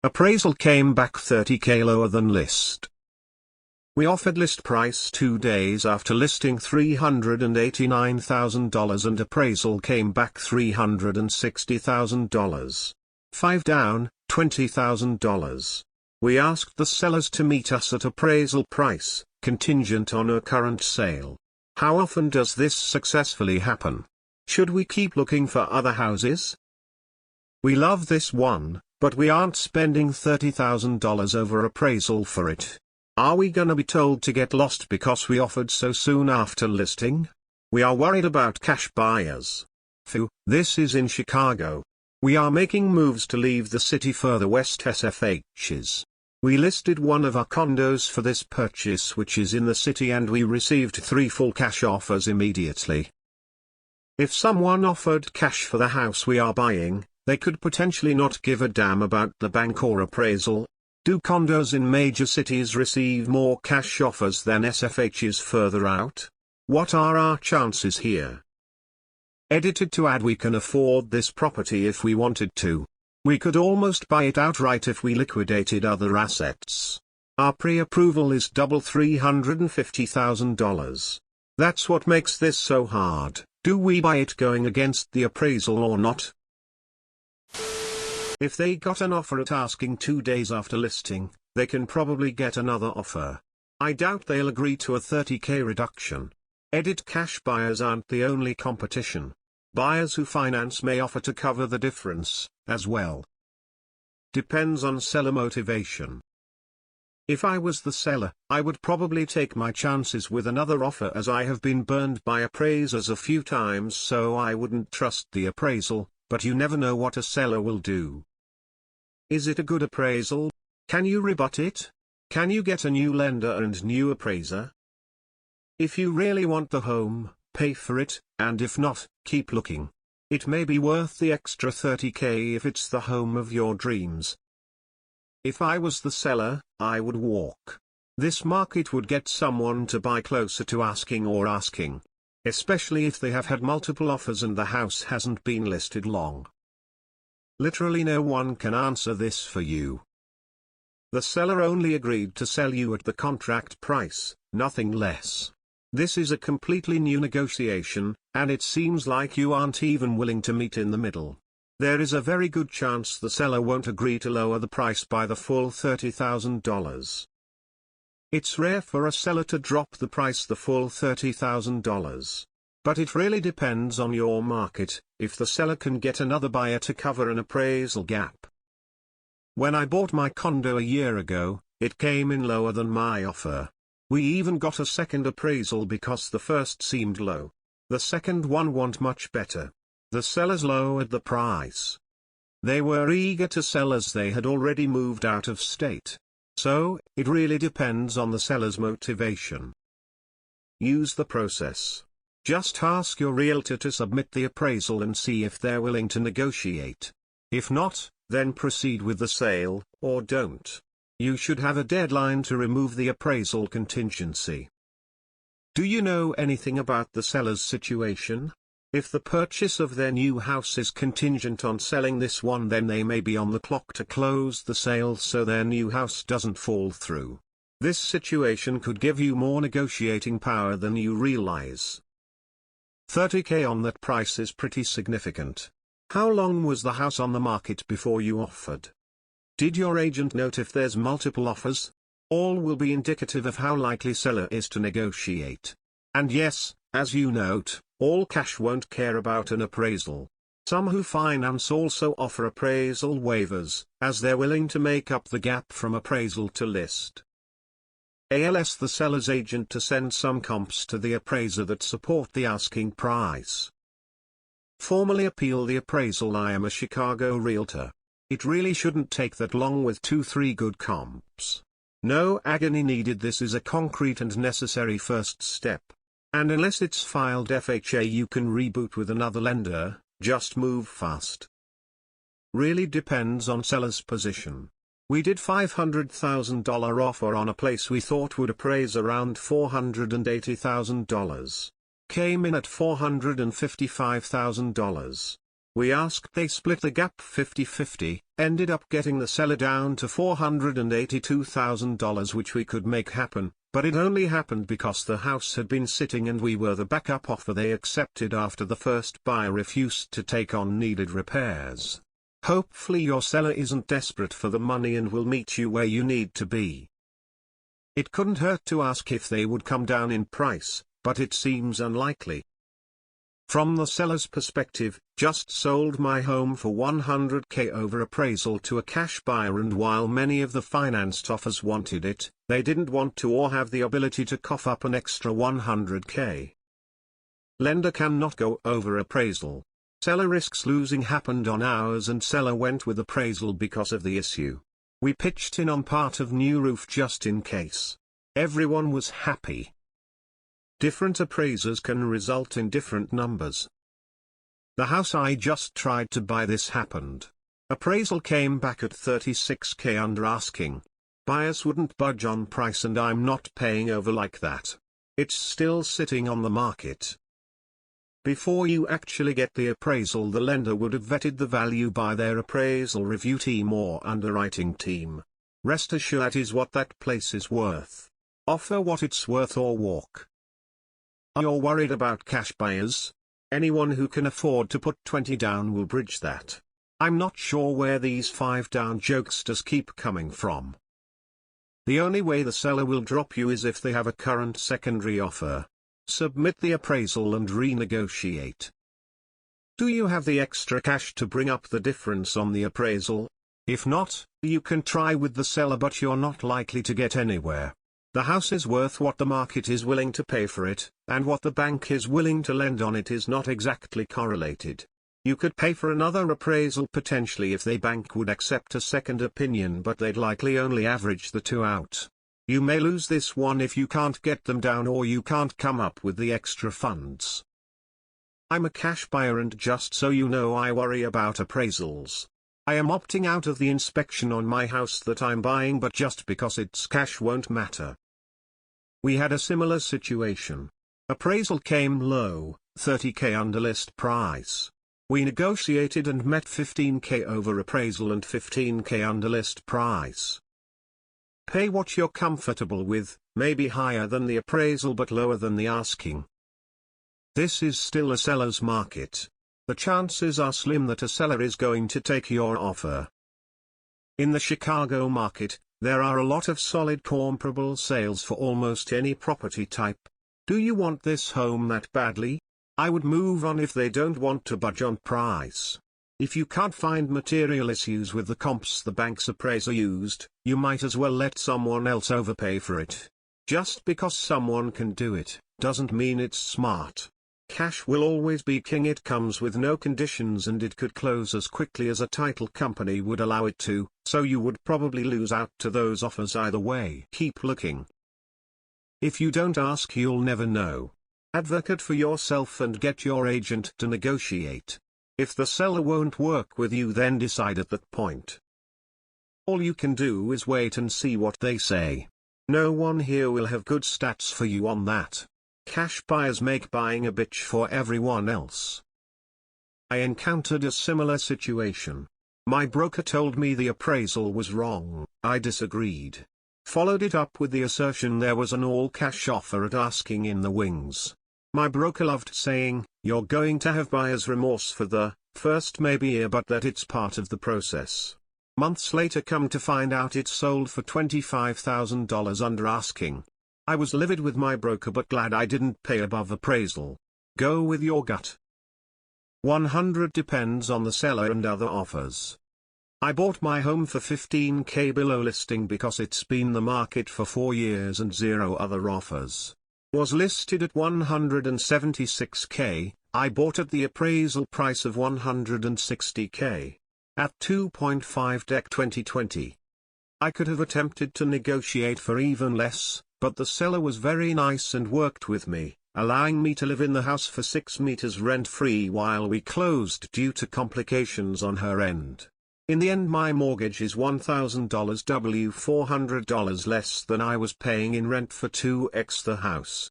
Appraisal came back 30K lower than list. We offered list price 2 days after listing $389,000 and appraisal came back $360,000. 5 down, $20,000. We asked the sellers to meet us at appraisal price, contingent on a current sale. How often does this successfully happen? Should we keep looking for other houses? We love this one, but we aren't spending $30,000 over appraisal for it. Are we gonna be told to get lost because we offered so soon after listing? We are worried about cash buyers. Phew, this is in Chicago. We are making moves to leave the city further west SFHs. We listed one of our condos for this purchase which is in the city and we received 3 full cash offers immediately. If someone offered cash for the house we are buying, they could potentially not give a damn about the bank or appraisal. Do condos in major cities receive more cash offers than SFHs further out? What are our chances here? Edited to add: we can afford this property if we wanted to. We could almost buy it outright if we liquidated other assets. Our pre-approval is double $350,000. That's what makes this so hard. Do we buy it going against the appraisal or not? If they got an offer at asking 2 days after listing, they can probably get another offer. I doubt they'll agree to a 30K reduction. Edit: cash buyers aren't the only competition. Buyers who finance may offer to cover the difference, as well. Depends on seller motivation. If I was the seller, I would probably take my chances with another offer as I have been burned by appraisers a few times, so I wouldn't trust the appraisal, but you never know what a seller will do. Is it a good appraisal? Can you rebut it? Can you get a new lender and new appraiser? If you really want the home, pay for it, and if not, keep looking. It may be worth the extra 30K if it's the home of your dreams. If I was the seller, I would walk. This market would get someone to buy closer to asking or asking. Especially if they have had multiple offers and the house hasn't been listed long. Literally no one can answer this for you. The seller only agreed to sell you at the contract price, nothing less. This is a completely new negotiation, and it seems like you aren't even willing to meet in the middle. There is a very good chance the seller won't agree to lower the price by the full $30,000. It's rare for a seller to drop the price the full $30,000. But it really depends on your market, if the seller can get another buyer to cover an appraisal gap. When I bought my condo a year ago, it came in lower than my offer. We even got a second appraisal because the first seemed low. The second one went much better. The sellers lowered the price. They were eager to sell as they had already moved out of state. So, it really depends on the seller's motivation. Use the process. Just ask your realtor to submit the appraisal and see if they're willing to negotiate. If not, then proceed with the sale, or don't. You should have a deadline to remove the appraisal contingency. Do you know anything about the seller's situation? If the purchase of their new house is contingent on selling this one, then they may be on the clock to close the sale so their new house doesn't fall through. This situation could give you more negotiating power than you realize. 30K on that price is pretty significant. How long was the house on the market before you offered? Did your agent note if there's multiple offers? All will be indicative of how likely seller is to negotiate. And yes, as you note, all cash won't care about an appraisal. Some who finance also offer appraisal waivers, as they're willing to make up the gap from appraisal to list. ALS the seller's agent to send some comps to the appraiser that support the asking price. Formally appeal the appraisal. I am a Chicago realtor. It really shouldn't take that long with 2-3 good comps. No agony needed. This is a concrete and necessary first step. And unless it's filed FHA, you can reboot with another lender. Just move fast. Really depends on seller's position. We did $500,000 offer on a place we thought would appraise around $480,000. Came in at $455,000. We asked, they split the gap 50-50, ended up getting the seller down to $482,000, which we could make happen, but it only happened because the house had been sitting and we were the backup offer they accepted after the first buyer refused to take on needed repairs. Hopefully your seller isn't desperate for the money and will meet you where you need to be. It couldn't hurt to ask if they would come down in price, but it seems unlikely. From the seller's perspective, just sold my home for $100K over appraisal to a cash buyer, and while many of the financed offers wanted it, they didn't want to or have the ability to cough up an extra $100K. Lender cannot go over appraisal. Seller risks losing happened on ours, and seller went with appraisal because of the issue. We pitched in on part of new roof just in case. Everyone was happy. Different appraisers can result in different numbers. The house I just tried to buy, this happened. Appraisal came back at $36K under asking. Buyers wouldn't budge on price, and I'm not paying over like that. It's still sitting on the market. Before you actually get the appraisal, the lender would have vetted the value by their appraisal review team or underwriting team. Rest assured that is what that place is worth. Offer what it's worth or walk. Are you worried about cash buyers? Anyone who can afford to put 20 down will bridge that. I'm not sure where these 5 down jokesters keep coming from. The only way the seller will drop you is if they have a current secondary offer. Submit the appraisal and renegotiate. Do you have the extra cash to bring up the difference on the appraisal? If not, you can try with the seller, but you're not likely to get anywhere. The house is worth what the market is willing to pay for it, and what the bank is willing to lend on it is not exactly correlated. You could pay for another appraisal potentially if the bank would accept a second opinion, but they'd likely only average the two out. You may lose this one if you can't get them down or you can't come up with the extra funds. I'm a cash buyer, and just so you know, I worry about appraisals. I am opting out of the inspection on my house that I'm buying, but just because it's cash won't matter. We had a similar situation. Appraisal came low, $30K under list price. We negotiated and met $15K over appraisal and $15K under list price. Pay what you're comfortable with, maybe higher than the appraisal but lower than the asking. This is still a seller's market. The chances are slim that a seller is going to take your offer. In the Chicago market, there are a lot of solid comparable sales for almost any property type. Do you want this home that badly? I would move on if they don't want to budge on price. If you can't find material issues with the comps the bank's appraiser used, you might as well let someone else overpay for it. Just because someone can do it, doesn't mean it's smart. Cash will always be king. It comes with no conditions and it could close as quickly as a title company would allow it to, so you would probably lose out to those offers either way. Keep looking. If you don't ask, you'll never know. Advocate for yourself and get your agent to negotiate. If the seller won't work with you, then decide at that point. All you can do is wait and see what they say. No one here will have good stats for you on that. Cash buyers make buying a bitch for everyone else. I encountered a similar situation. My broker told me the appraisal was wrong. I disagreed. Followed it up with the assertion there was an all-cash offer at asking in the wings. My broker loved saying, "You're going to have buyer's remorse for the first maybe year, but that it's part of the process." Months later, come to find out it sold for $25,000 under asking. I was livid with my broker but glad I didn't pay above appraisal. Go with your gut. 100 depends on the seller and other offers. I bought my home for $15K below listing because it's been the market for 4 years and 0 other offers. Was listed at $176K, I bought at the appraisal price of $160K. At 2.5 Dec 2020. I could have attempted to negotiate for even less, but the seller was very nice and worked with me, allowing me to live in the house for 6 months rent-free while we closed due to complications on her end. In the end, my mortgage is $1,000 $400 less than I was paying in rent for 2x the house.